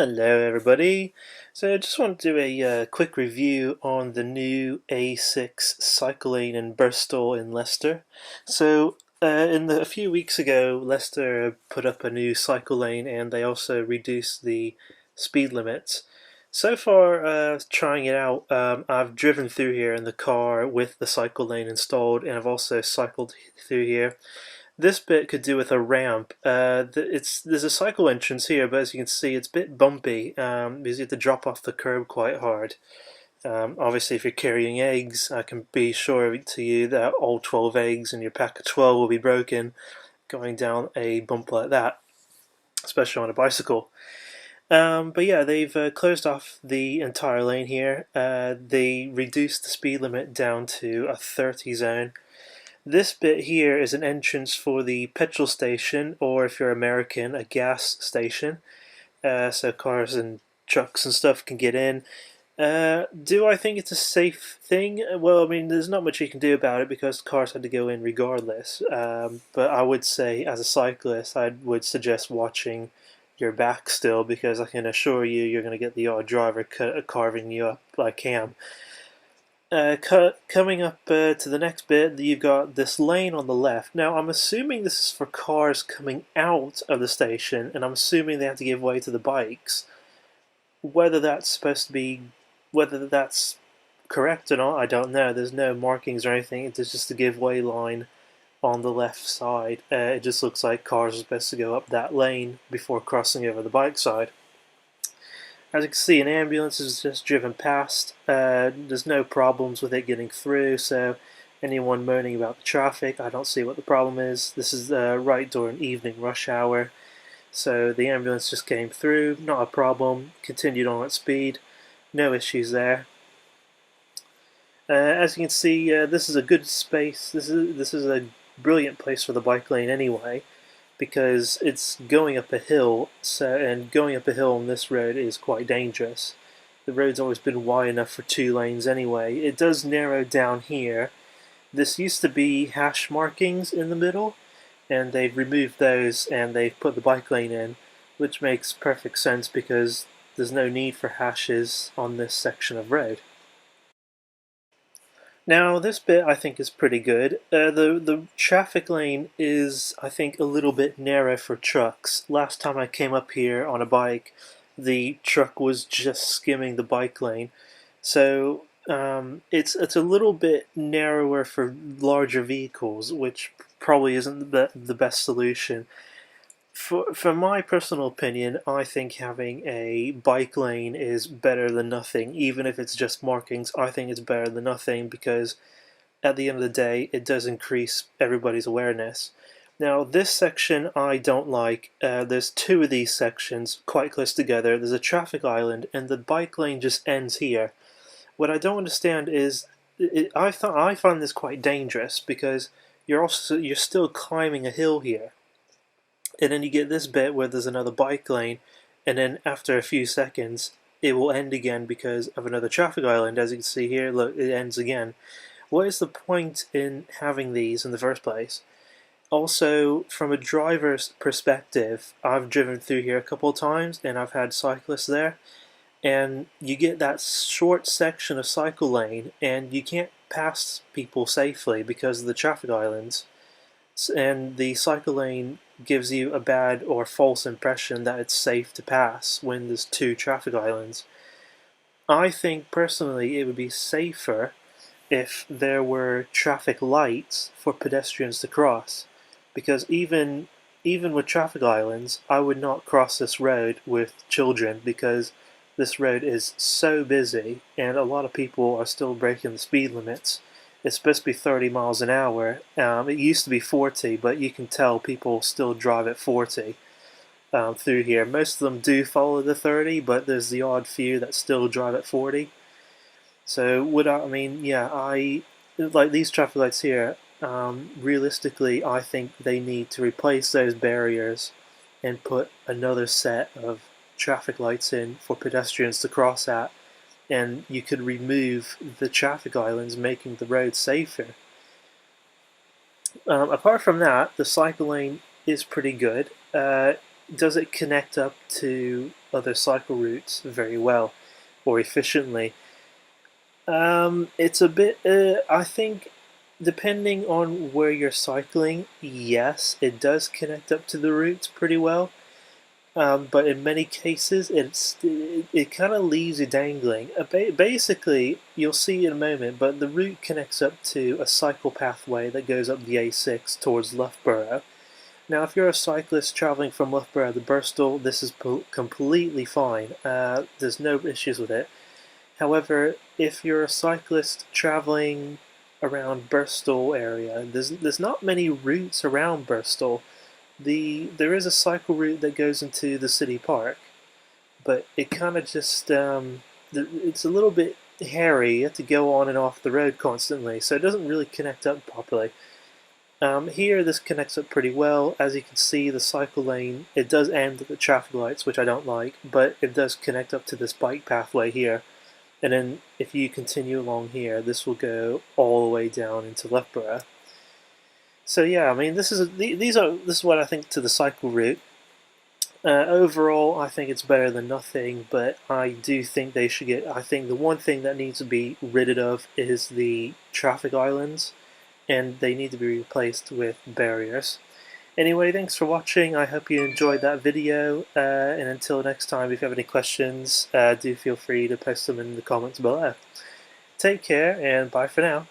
Hello everybody. So I just want to do a quick review on the new A6 cycle lane in Birstal in Leicester. A few weeks ago, Leicester put up a new cycle lane and they also reduced the speed limits. So far, trying it out, I've driven through here in the car with the cycle lane installed, and I've also cycled through here. This bit could do with a ramp. There's a cycle entrance here, but as you can see, it's a bit bumpy because you have to drop off the curb quite hard. Obviously, if you're carrying eggs, I can be sure to you that all 12 eggs in your pack of 12 will be broken going down a bump like that, especially on a bicycle. But yeah, they've closed off the entire lane here. They reduced the speed limit down to a 30 zone. This bit here is an entrance for the petrol station, or if you're American, a gas station. So cars and trucks and stuff can get in. Do I think it's a safe thing? Well, I mean, there's not much you can do about it because cars had to go in regardless. But I would say, as a cyclist, I would suggest watching your back still, because I can assure you, you're going to get the odd driver carving you up like ham. Coming up to the next bit, you've got this lane on the left. Now, I'm assuming this is for cars coming out of the station, and I'm assuming they have to give way to the bikes. Whether that's correct or not, I don't know. There's no markings or anything. There's just a give way line on the left side. It just looks like cars are supposed to go up that lane before crossing over the bike side. As you can see, an ambulance is just driven past. There's no problems with it getting through, so anyone moaning about the traffic, I don't see what the problem is. This is right during evening rush hour, so the ambulance just came through, not a problem, continued on at speed, no issues there. As you can see, this is a good space. This is a brilliant place for the bike lane anyway, because it's going up a hill, and going up a hill on this road is quite dangerous. The road's always been wide enough for 2 lanes anyway. It does narrow down here. This used to be hash markings in the middle, and they've removed those and they've put the bike lane in, which makes perfect sense because there's no need for hashes on this section of road. Now, this bit I think is pretty good. The traffic lane is, I think, a little bit narrow for trucks. Last time I came up here on a bike, the truck was just skimming the bike lane. So it's a little bit narrower for larger vehicles, which probably isn't the best solution. For my personal opinion, I think having a bike lane is better than nothing. Even if it's just markings, I think it's better than nothing because at the end of the day, it does increase everybody's awareness. Now, this section I don't like. There's 2 of these sections quite close together. There's a traffic island, and the bike lane just ends here. What I don't understand is, I find this quite dangerous because you're still climbing a hill here. And then you get this bit where there's another bike lane, and then after a few seconds it will end again because of another traffic island. As you can see here, look, it ends again. What is the point in having these in the first place? Also, from a driver's perspective, I've driven through here a couple of times and I've had cyclists there, and you get that short section of cycle lane and you can't pass people safely because of the traffic islands, and the cycle lane gives you a bad or false impression that it's safe to pass when there's 2 traffic islands. I think personally it would be safer if there were traffic lights for pedestrians to cross, because even with traffic islands, I would not cross this road with children because this road is so busy and a lot of people are still breaking the speed limits. It's supposed to be 30 miles an hour. It used to be 40, but you can tell people still drive at 40 through here. Most of them do follow the 30, but there's the odd few that still drive at 40. So I like these traffic lights here. Realistically, I think they need to replace those barriers and put another set of traffic lights in for pedestrians to cross at, and you could remove the traffic islands, making the road safer. Apart from that, the cycle lane is pretty good. does it connect up to other cycle routes very well or efficiently? It's a bit, I think, depending on where you're cycling, yes, it does connect up to the routes pretty well. But in many cases, it kind of leaves you dangling. Basically, you'll see in a moment, but the route connects up to a cycle pathway that goes up the A6 towards Loughborough. Now, if you're a cyclist traveling from Loughborough to Birstal, this is completely fine. There's no issues with it. However, if you're a cyclist traveling around Birstal area, there's not many routes around Birstal. There is a cycle route that goes into the city park, but it kind of just it's a little bit hairy. You have to go on and off the road constantly, so it doesn't really connect up properly. Here, this connects up pretty well. As you can see, the cycle lane, it does end at the traffic lights, which I don't like, but it does connect up to this bike pathway here. And then if you continue along here, this will go all the way down into Loughborough. So yeah, I mean, this is what I think to the cycle route. Overall, I think it's better than nothing, but I do think they should get. I think the one thing that needs to be rid of is the traffic islands, and they need to be replaced with barriers. Anyway, thanks for watching. I hope you enjoyed that video, and until next time, if you have any questions, do feel free to post them in the comments below. Take care, and bye for now.